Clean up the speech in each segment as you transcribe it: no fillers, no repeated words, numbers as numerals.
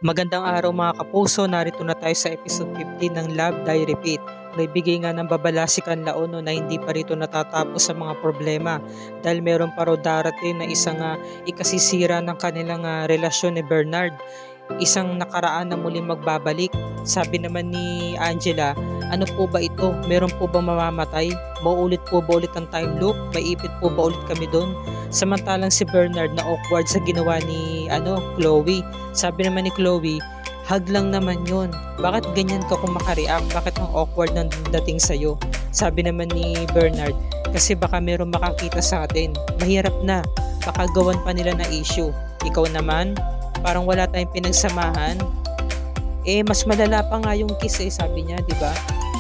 Magandang araw mga kapuso, narito na tayo sa episode 15 ng Love Die Repeat. Nagbigay nga ng babala si Canlaon na hindi pa rito natatapos sa mga problema dahil meron pa raw darating na isang ikasisira ng kanilang relasyon ni Bernard. Isang nakaraan na muling magbabalik. Sabi naman ni Angela, ano po ba ito? Meron po ba mamamatay? Mauulit po ba ulit ang time loop? May ipit po ba ulit kami doon? Samantalang si Bernard na awkward sa ginawa ni Chloe. Sabi naman ni Chloe, hug lang naman yun. Bakit ganyan ka kung makareact? Bakit ang awkward ng dating sa'yo? Sabi naman ni Bernard, kasi baka meron makakita sa atin. Mahirap na. Baka gawan pa nila na issue. Ikaw naman, parang wala tayong pinagsamahan. Mas malala pa nga yung kiss sabi niya, di ba?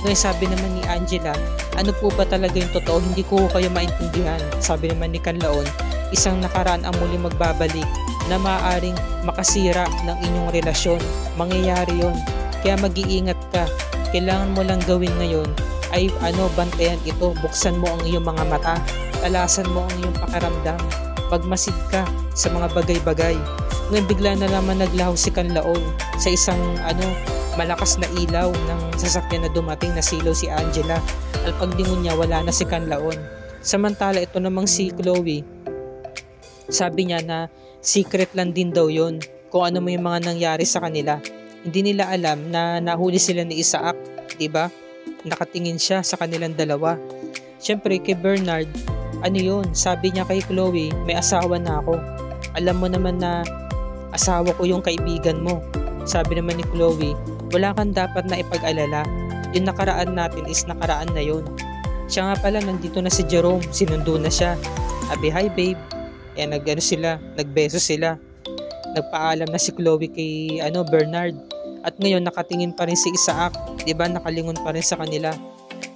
Ngayon sabi naman ni Angela, ano po ba talaga yung totoo? Hindi ko kayo maintindihan. Sabi naman ni Canlaon, isang nakaraan ang muli magbabalik na maaaring makasira ng inyong relasyon. Mangyayari yon. Kaya mag-iingat ka. Kailangan mo lang gawin ngayon ay bantayan ito. Buksan mo ang iyong mga mata. Talasan mo ang iyong pakiramdam. Pagmasid ka sa mga bagay-bagay. Ngayon bigla na naman naglaho si Canlaon sa isang malakas na ilaw ng sasakyan na dumating na silaw si Angela. At paglingon niya wala na si Canlaon. Samantala ito namang si Chloe, sabi niya na secret lang din daw yon kung ano mo yung mga nangyari sa kanila. Hindi nila alam na nahuli sila ni Isaac, di ba? Nakatingin siya sa kanilang dalawa. Siyempre kay Bernard, sabi niya kay Chloe, may asawa na ako. Alam mo naman na asawa ko yung kaibigan mo. Sabi naman ni Chloe, wala kang dapat na ipag-alala. Yung nakaraan natin is nakaraan na yun. Siya nga pala, nandito na si Jerome. Sinundo na siya. Sabi, hi babe. Nagbeso sila. Nagpaalam na si Chloe kay Bernard. At ngayon nakatingin pa rin si Isaac. Diba, nakalingon pa rin sa kanila.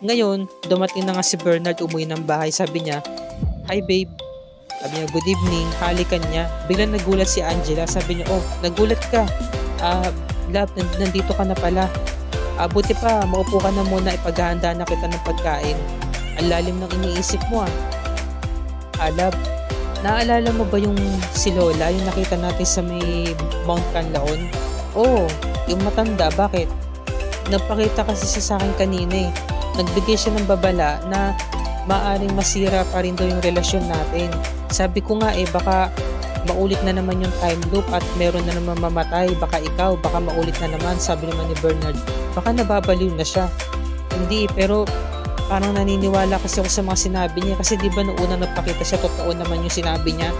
Ngayon, dumating na nga si Bernard umuwi ng bahay. Sabi niya, hi babe. Sabi niya, good evening. Halikan niya. Biglang nagulat si Angela. Sabi niya, oh, nagulat ka. Love, nandito ka na pala. Buti pa, maupo ka na muna. Ipaghahanda na kita ng pagkain. Ang lalim ng iniisip mo Love, naalala mo ba yung si Lola, yung nakita natin sa may Mount Canlaon? Oo, yung matanda. Bakit? Nagpakita kasi siya sa akin kanina Nagbigay siya ng babala na maaring masira pa rin daw yung relasyon natin. Sabi ko nga baka maulit na naman yung time loop at meron na naman mamatay. Baka ikaw, baka maulit na naman. Sabi naman ni Bernard, baka nababaliw na siya. Hindi, pero parang naniniwala kasi ako sa mga sinabi niya. Kasi di ba noong una nagpakita siya, totoo naman yung sinabi niya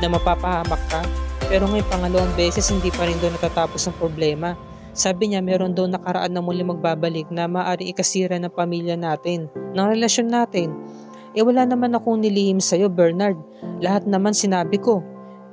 na mapapahamak ka. Pero ngayon pangalawang beses, hindi pa rin doon natatapos ang problema. Sabi niya, meron doon nakaraan na muli magbabalik na maaaring ikasira ng pamilya natin, ng relasyon natin. Wala naman akong nilihim sa'yo, Bernard. Lahat naman sinabi ko.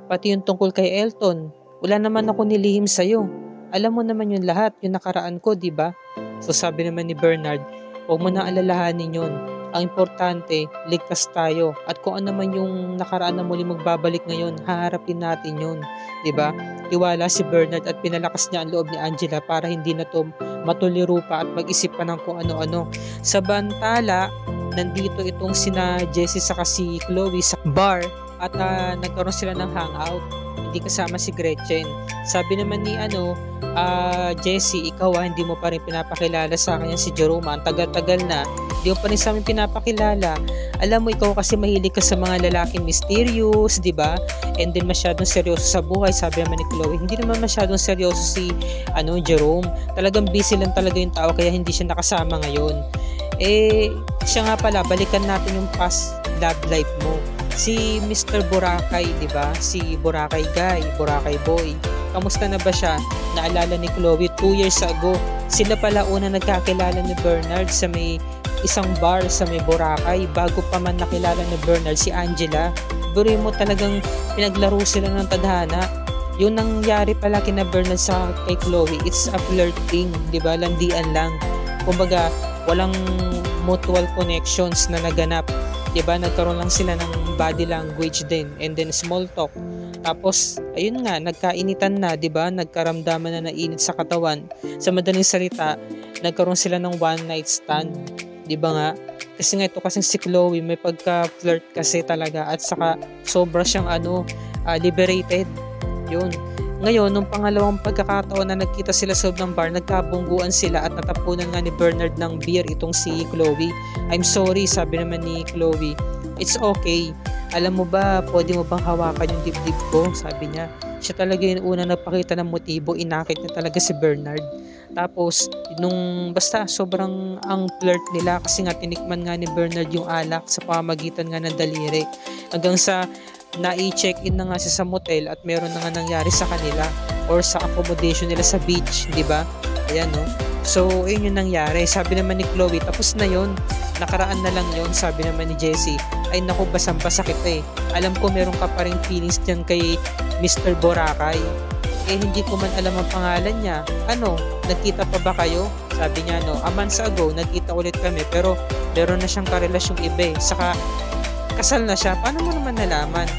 Pati yung tungkol kay Elton, wala naman ako nilihim sa'yo. Alam mo naman yung lahat, yung nakaraan ko, di ba? So sabi naman ni Bernard, huwag mo na alalahanin yun. Ang importante, ligtas tayo. At kung ano man yung nakaraan na muli magbabalik ngayon, haharapin natin yun. Diba? Tiwala si Bernard at pinalakas niya ang loob ni Angela para hindi na to matuliro pa at mag-isip pa ng kung ano-ano. Sa bantala, nandito itong sina Jessie saka si Chloe sa bar at nagkaroon sila ng hangout. Hindi kasama si Gretchen. Sabi naman ni Jessie, ikaw hindi mo pa rin pinapakilala sa akin si Jerome. Ang tagal-tagal na, hindi mo pa rin sa amin pinapakilala. Alam mo, ikaw kasi mahilig ka sa mga lalaking mysterious, di ba? And then masyadong seryoso sa buhay. Sabi naman ni Chloe, hindi naman masyadong seryoso si Jerome. Talagang busy lang talaga yung tao kaya hindi siya nakasama ngayon. Siya nga pala, balikan natin yung past love life mo. Si Mr. Boracay, di ba? Si Boracay guy, Boracay boy. Kamusta na ba siya? Naalala ni Chloe 2 years ago. Sila pala una nagkakilala ni Bernard sa may isang bar sa may Boracay. Bago pa man nakilala ni Bernard si Angela. Buri mo talagang pinaglaro sila ng tadhana. Yung nangyari pala kina Bernard sa kay Chloe, it's a flirting, di ba? Landian lang. Kumbaga, walang mutual connections na naganap. Diba, nagkaroon lang sila ng body language din and then small talk. Tapos, ayun nga, nagkainitan na, diba, nagkaramdaman na nainit sa katawan. Sa madaling salita, nagkaroon sila ng one night stand. Diba nga? Kasi nga ito kasing si Chloe, may pagka-flirt kasi talaga at saka sobra siyang liberated. Yun. Ngayon, nung pangalawang pagkakataon na nagkita sila sa loob ng bar, nagkabungguan sila at natapunan nga ni Bernard ng beer itong si Chloe. I'm sorry, sabi naman ni Chloe. It's okay. Alam mo ba, pwede mo bang hawakan yung dibdib ko? Sabi niya. Siya talaga yung una nagpakita ng motibo, inakit niya talaga si Bernard. Tapos, basta sobrang ang flirt nila kasi nga tinikman nga ni Bernard yung alak sa pamamagitan nga ng daliri. Hanggang sa na-i-check-in na nga siya sa motel at meron na nga nangyari sa kanila or sa accommodation nila sa beach, di ba? Ayan, no? So, ayun yung nangyari. Sabi naman ni Chloe, tapos na yon, nakaraan na lang yon. Sabi naman ni Jessie, ay naku, basang-basa kita eh. Alam ko meron ka pa ring feelings dyan kay Mr. Boracay. Eh, hindi ko man alam ang pangalan niya. Ano, nagkita pa ba kayo? Sabi niya, no, a months ago, nagkita ulit kami, pero meron na siyang karelasyong iba eh. Saka, kasal na siya. Paano mo naman nalaman?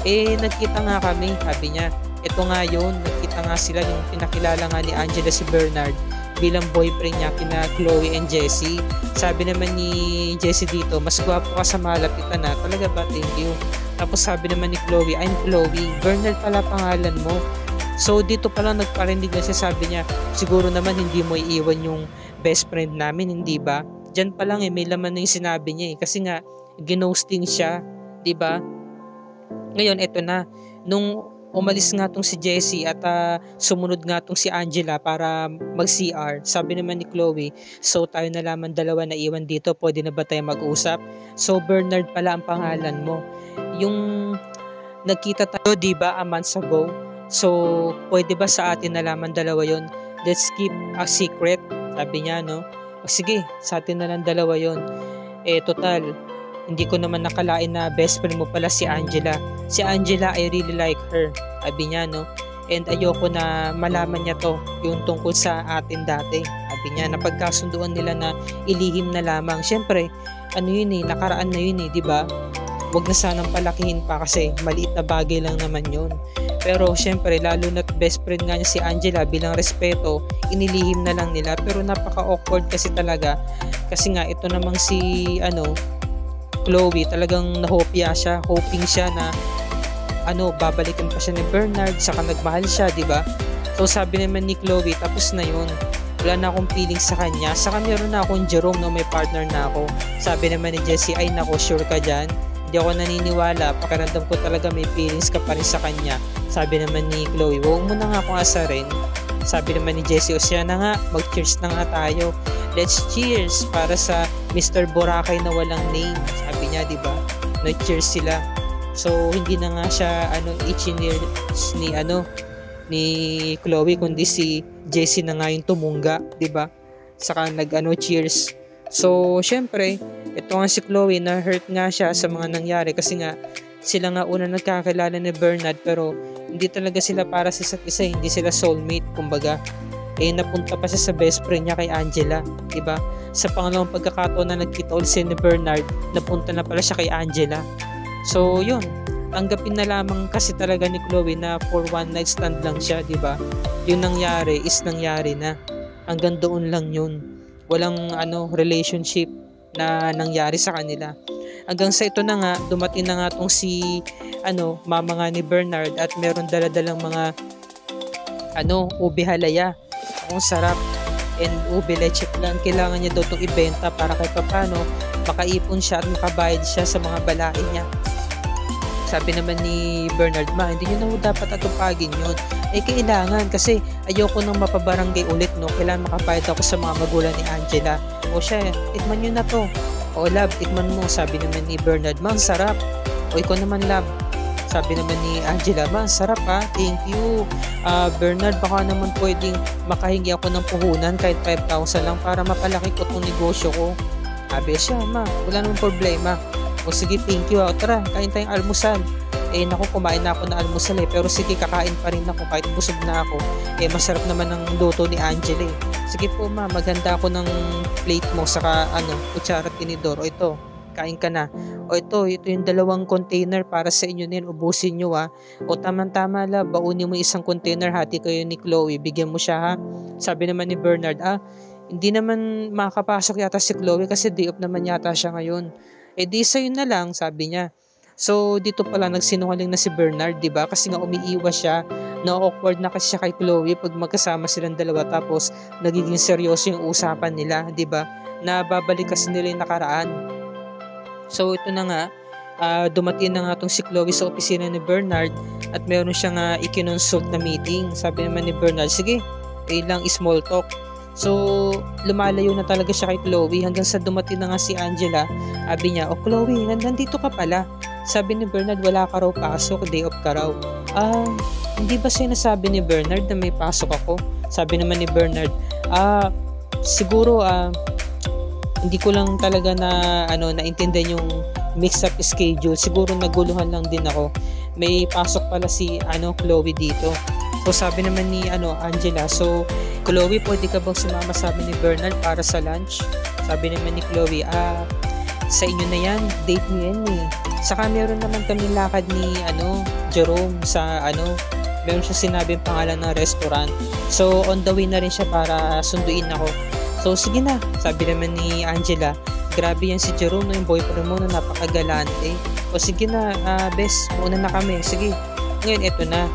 Eh, nagkita nga kami, sabi niya. Ito nga yun, nagkita nga sila yung pinakilala nga ni Angela si Bernard bilang boyfriend niya kina Chloe and Jessie. Sabi naman ni Jessie dito, mas gwapo ka sa malapitan na. Talaga ba? Thank you. Tapos sabi naman ni Chloe, I'm Chloe. Bernard pala pangalan mo. So dito pala nagparinig na siya, sabi niya, siguro naman hindi mo iiwan yung best friend namin, hindi ba? Diyan pa lang may laman na yung sinabi niya kasi nga ginosting siya, di ba? Ngayon eto na, nung umalis nga tong si Jessie at sumunod nga tong si Angela para mag-CR. Sabi naman ni Chloe, so tayo na lamang dalawa na iwan dito, pwede na ba tayo mag-usap? So Bernard pala ang pangalan mo. Yung nagkita tayo, di ba, a months ago? So pwede ba sa atin na lamang dalawa yon? Let's keep a secret, sabi niya, no? Sige, sa atin na lang dalawa yon. Eh total, hindi ko naman nakalain na best friend mo pala si Angela. Si Angela, I really like her. Sabi niya, no? And ayoko na malaman niya to, yung tungkol sa atin dati. Sabi niya, napagkasunduan nila na ilihim na lamang. Siyempre, ano yun eh, nakaraan na yun eh, di ba? Huwag na sanang palakihin pa kasi maliit na bagay lang naman yun. Pero siyempre, lalo na best friend nga niya si Angela, bilang respeto, inilihim na lang nila. Pero napaka-awkward kasi talaga. Kasi nga, ito namang si, Chloe, talagang nahopya siya, hoping siya na babalikan pa siya ni Bernard, saka nagmahal siya, di ba? So sabi naman ni Chloe, tapos na yun, wala na akong feeling sa kanya, saka meron na akong Jerome na may partner na ako. Sabi naman ni Jessie, ay nako, sure ka dyan? Hindi ako naniniwala, pakiramdam ko talaga may feelings ka pa rin sa kanya. Sabi naman ni Chloe, huwag mo na nga akong asarin. Sabi naman ni Jessie, o siya na nga, mag-cheers na nga tayo. Let's cheers para sa Mr. Boracay na walang name. Sabi niya, di ba? Nag-cheers sila. So hindi na nga siya i-cheers ni Chloe, kundi si Jessie na nga yung tumungga, di ba? Saka cheers. So syempre, ito nga si Chloe, na hurt nga siya sa mga nangyari kasi nga sila nga una nagkakilala ni Bernard, pero hindi talaga sila para sa isa't isa, hindi sila soulmate, kumbaga. Napunta pa siya sa best friend niya kay Angela, diba? Sa pangalawang pagkakataon na nagkita ulit si Bernard, napunta na pala siya kay Angela. So yun, tanggapin na lamang kasi talaga ni Chloe na for one night stand lang siya, diba? Yung nangyari is nangyari na, hanggang doon lang yun. Walang relationship na nangyari sa kanila. Hanggang sa ito na nga, dumating na nga tong si mama nga ni Bernard at meron daladalang mga ube halaya. Ang sarap, and ube leche plan. Kailangan niya daw itong ibenta para kahit papano makaipon siya at makabayad siya sa mga balain niya. Sabi naman ni Bernard, ma, hindi nyo na dapat atupagin yun. Kailangan kasi ayoko nang mapabarangay ulit, no? Kailangan makabayad ako sa mga magulang ni Angela. O siya, tikman nyo na to. O love, tikman mo. Sabi naman ni Bernard, ma, sarap. O ikaw naman, love. Sabi naman ni Angela, ma, sarap ha, thank you. Bernard, baka naman pwedeng makahingi ako ng puhunan kahit 5,000 lang para mapalaki ko itong negosyo ko. Sabi siya, ma, wala namang problema. O sige, thank you. Tara, kain tayong almusal. Naku, kumain na ako na almusal pero sige, kakain pa rin ako kahit busog na ako. Masarap naman ang luto ni Angela. Sige po, ma, maghanda ako ng plate mo saka kutsara at tinidor. O ito, kain ka na. O ito yung 2 container para sa inyo din, ubusin nyo ha. O tama-tama la, baunin mo isang container, hati kayo ni Chloe, bigyan mo siya ha. Sabi naman ni Bernard, hindi naman makakapasok yata si Chloe kasi day off naman yata siya ngayon. Di sa'yo na lang, sabi niya. So dito pala nagsinungaling na si Bernard, 'di ba? Kasi nga umiiwas siya, na-awkward na kasi siya kay Chloe pag magkasama silang dalawa tapos nagiging seryoso yung usapan nila, 'di ba? Na babalik kasi nila yung nakaraan. So ito na nga, dumating na nga tong si Chloe sa opisina ni Bernard at meron siyang ikinonsult na meeting. Sabi naman ni Bernard, sige, lang small talk. So, lumalayo na talaga siya kay Chloe hanggang sa dumating na nga si Angela. Sabi niya, oh Chloe, nandito ka pala. Sabi ni Bernard, wala ka raw pasok, day off ka raw. Hindi ba sinasabi ni Bernard na may pasok ako? Sabi naman ni Bernard, siguro hindi ko lang talaga naintindihan yung mix-up schedule. Siguro naguluhan lang din ako. May pasok pala si Chloe dito. So sabi naman ni Angela, so Chloe, pwede ka bang sumama sabi ni Bernard para sa lunch? Sabi naman ni Chloe, sa inyo na yan, date niyo yan eh. Saka meron naman kami lakad ni Jerome sa meron siya sinabing pangalan ng restaurant. So on the way na rin siya para sunduin ako. So sige na, sabi naman ni Angela, grabe yan si Jerome, yung boyfriend mo na napakagalante. O sige na, bes, mauna na kami. Sige, ngayon eto na.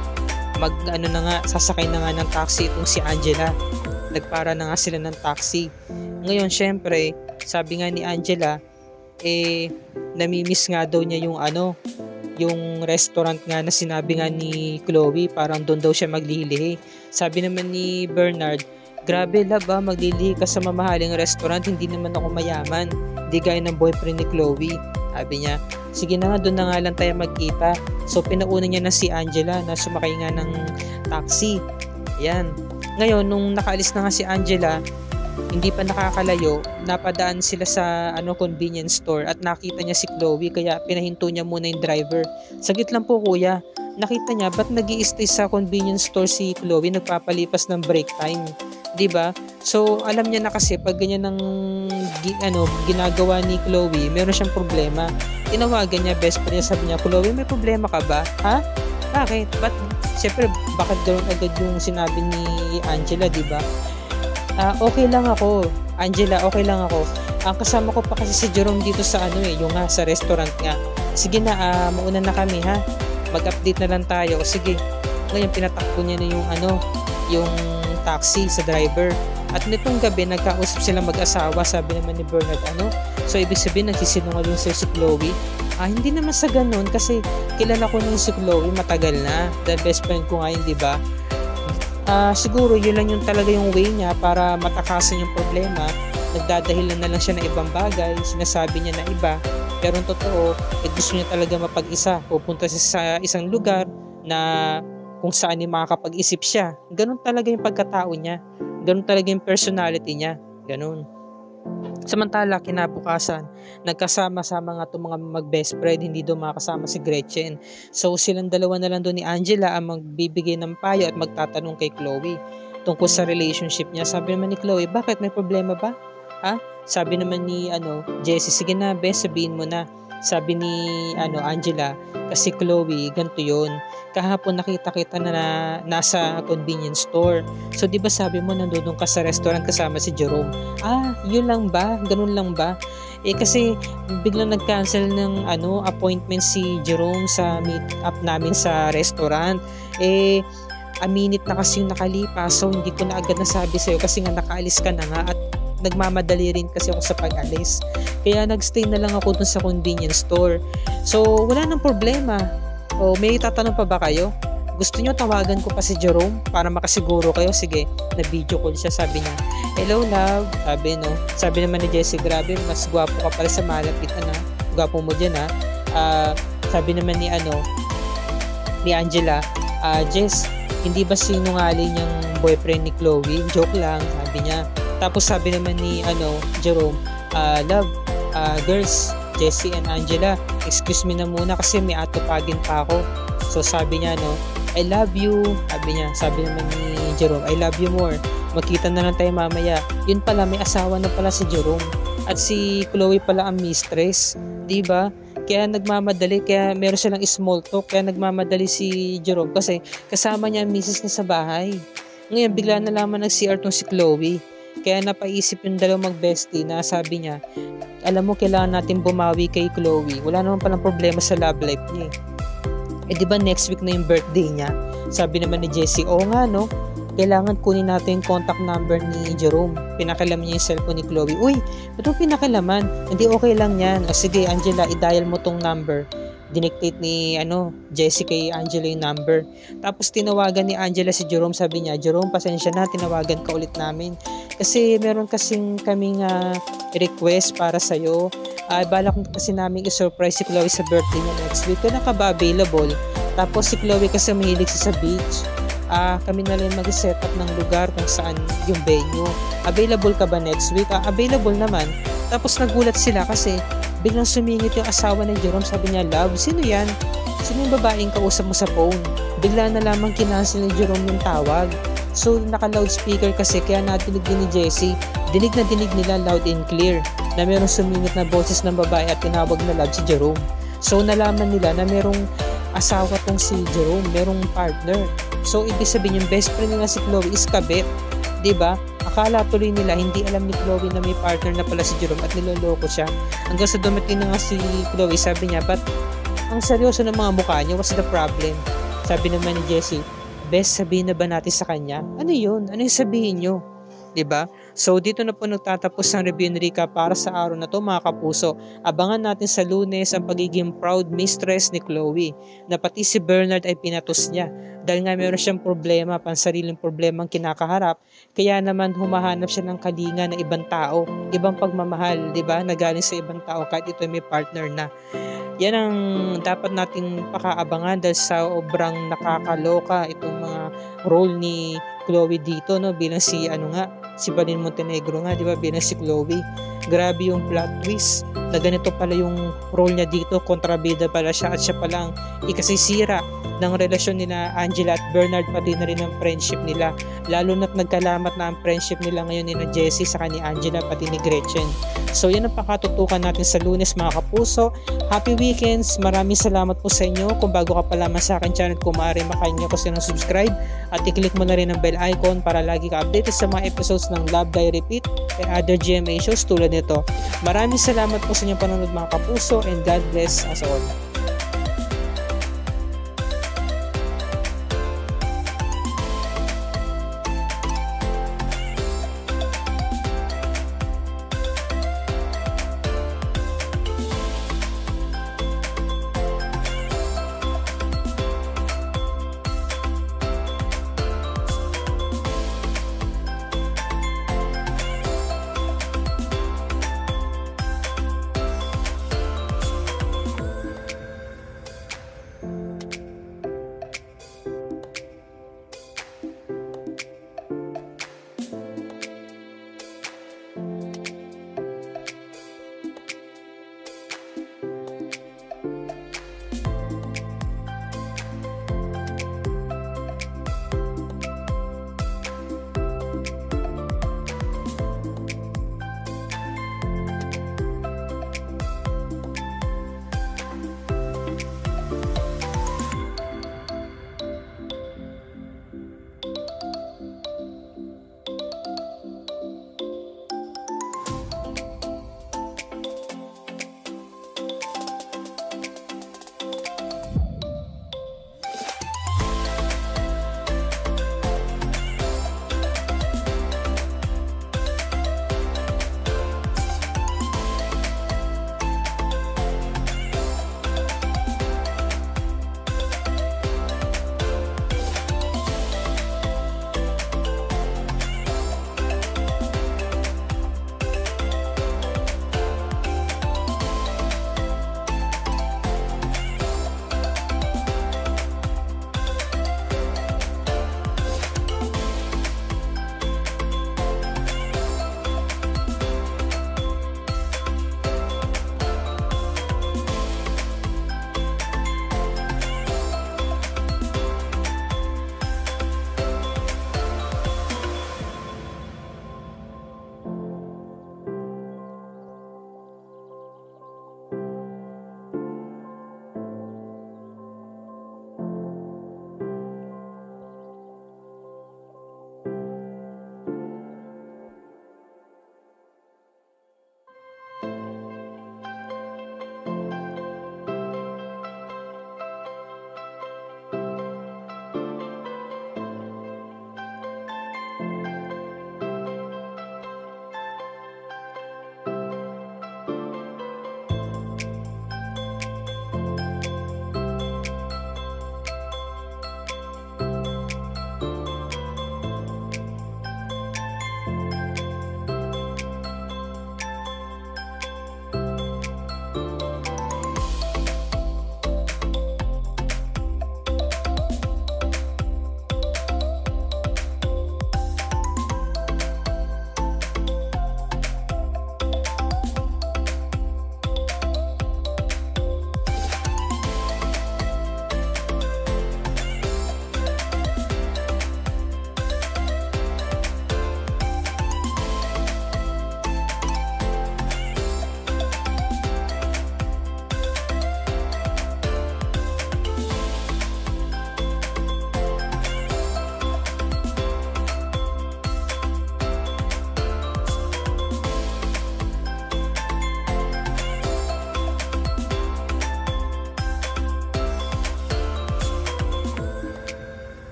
Sasakay na nga ng taxi itong si Angela. Nagpara na nga sila ng taxi. Ngayon, syempre, sabi nga ni Angela, namimiss nga daw niya yung restaurant nga na sinabi nga ni Chloe, parang doon daw siya maglilihi. Sabi naman ni Bernard, grabe love maglilihi ka sa mamahaling restaurant, hindi naman ako mayaman. Hindi gaya ng boyfriend ni Chloe. Sabi niya, sige na nga, doon na nga lang tayo magkita. So pinauna niya na si Angela na sumakay nga ng taxi. Ayan. Ngayon, nung nakaalis na nga si Angela, hindi pa nakakalayo, napadaan sila sa convenience store at nakita niya si Chloe, kaya pinahinto niya muna yung driver. Saglit lang po kuya, nakita niya ba't nag-i-stay sa convenience store si Chloe, nagpapalipas ng break time, 'di ba? So alam niya na kasi pag ganyan ng ginagawa ni Chloe, meron siyang problema. Tinawagan niya best friend niya, sabi niya, Chloe, may problema ka ba? Ha? Bakit? Siyempre, bakit ganoon agad yung sinabi ni Angela, 'di ba? Okay lang ako, Angela, okay lang ako. Ang kasama ko pa kasi si Jerome dito sa yung sa restaurant nga. Sige na, mauna na kami ha. Mag-update na lang tayo. Sige. Ngayon pinatakbo niya na yung taxi sa driver. At nitong gabi nagkausap sila mag-asawa, sabi naman ni Bernard, so ibig sabihin nagsisinungaling si Chloe. Hindi naman sa ganun kasi kilala ko na si Chloe matagal na. The best friend ko ngayon, di ba? Siguro yun lang yung talaga yung way niya para matakasan yung problema. Nagdadahilan na lang siya ng ibang bagay, sinasabi niya na iba, pero ang totoo, gusto niya talaga mapag-isa. Pupunta siya sa isang lugar na kung saan makakapag-isip siya. Ganun talaga yung pagkatao niya, ganun talaga yung personality niya, ganun. Samantala, kinabukasan, nagkasama-sama nga itong mga mag-best friend, hindi daw makasama si Gretchen. So silang dalawa na lang doon ni Angela ang magbibigay ng payo at magtatanong kay Chloe tungkol sa relationship niya. Sabi naman ni Chloe, bakit, may problema ba? Sabi naman ni Jessie, sige na bes, sabihin mo na. Sabi ni Angela, kasi Chloe, ganito yun. Kahapon nakita kita na nasa convenience store. So di ba sabi mo nandun ka sa restaurant kasama si Jerome? Yun lang ba? Ganun lang ba? Kasi biglang nag-cancel ng appointment si Jerome sa meet up namin sa restaurant. A minute na kasi yung nakalipas, so hindi ko na agad nasabi sa'yo kasi nga nakaalis ka na nga at nagmamadali rin kasi ako sa pag-alis. Kaya nagstay na lang ako dun sa convenience store. So, wala nang problema. May tatanong pa ba kayo? Gusto nyo tawagan ko pa si Jerome para makasiguro kayo? Sige, na-video call siya, sabi niya. Hello, love. Sabi naman ni Jessie, grabe, mas gwapo ka pala sa malapit, gwapo mo dyan, sabi naman ni Angela, Jess, hindi ba sinungaling yung boyfriend ni Chloe? Joke lang, sabi niya. Tapos sabi naman ni Jerome, love, girls, Jessie and Angela, excuse me na muna kasi may atupagin pa ako. So sabi niya, I love you. Sabi naman ni Jerome, I love you more. Magkita na lang tayo mamaya. Yun pala, may asawa na pala si Jerome. At si Chloe pala ang mistress. Diba? Kaya nagmamadali, kaya meron silang small talk, kaya nagmamadali si Jerome kasi kasama niya ang misis niya sa bahay. Ngayon, bigla na lamang nag-CR tong si Chloe. Kaya napaisip yung dalawang mag-bestie na sabi niya, alam mo kailangan natin bumawi kay Chloe. Wala naman palang problema sa love life niya di ba next week na yung birthday niya? Sabi naman ni Jessie, oo nga no, kailangan kunin natin yung contact number ni Jerome. Pinakilaman niya yung cellphone ni Chloe. Uy, ba't mo pinakilaman? Hindi okay lang yan. O sige Angela, i-dial mo tong number. Dinictate ni Jessie kay Angela yung number. Tapos tinawagan ni Angela si Jerome. Sabi niya, Jerome, pasensya na, tinawagan ka ulit namin. Kasi meron kasing kaming request para sa'yo. Balak kasi namin i-surprise si Chloe sa birthday niya next week. Kailan ka ba available? Tapos si Chloe kasi mahilig sa beach. Kami na lang mag-set up ng lugar kung saan yung venue. Available ka ba next week? Available naman. Tapos nagulat sila kasi biglang sumingit yung asawa ni Jerome. Sabi niya, love, sino yan? Sino yung babaeng kausap mo sa phone? Bigla na lamang kinancel ni Jerome yung tawag. So naka-loudspeaker kasi kaya nadinig din ni Jessie. Dinig na dinig nila loud and clear na merong sumingit na boses ng babae at tinawag na love si Jerome. So nalaman nila na merong asawa tong si Jerome, merong partner. So ibig sabihin yung best friend nila si Chloe is kabit, 'di ba? Akala tuloy nila hindi alam ni Chloe na may partner na pala si Jerome at niloloko siya. Hanggang sa dumating na nga si Chloe, sabi niya, "But ang seryoso ng mga mukha niyo, what's the problem?" Sabi naman ni Jessie, "Best sabihin na ba natin sa kanya?" Ano 'yun? Ano yung sabihin niyo? 'Di ba? So dito na po nagtatapos ang review ni Rica para sa araw na to mga kapuso. Abangan natin sa Lunes ang pagiging proud mistress ni Chloe na pati si Bernard ay pinatos niya dahil nga meron siyang problema, pansariling problemang kinakaharap, kaya naman humahanap siya ng kalinga ng ibang tao, ibang pagmamahal, 'di ba? Nagaling sa ibang tao kahit ito may partner na. Yan ang dapat nating pakaabangan dahil sa sobrang nakakaloka itong mga role ni Chloe dito bilang si Balin Montenegro nga, 'di ba, bilang si Chloe. Grabe yung plot twist na ganito pala yung role niya dito, kontrabida pala siya at siya pala ang ikasisira ng relasyon nila Angela at Bernard, pati na rin ang friendship nila. Lalo na't nagkalamat na ang friendship nila ngayon ni Jessie sa ni Angela pati ni Gretchen. So yan ang pakatutukan natin sa Lunes mga kapuso. Happy weekends! Maraming salamat po sa inyo. Kung bago ka pa lamang sa akin channel, kung maaari makahinyo ko siya ng subscribe at i-click mo na rin ang bell icon para lagi ka updated sa mga episodes ng Love Die Repeat and other GMA shows tulad nito. Maraming salamat po sa inyong panonood mga kapuso and God bless us all.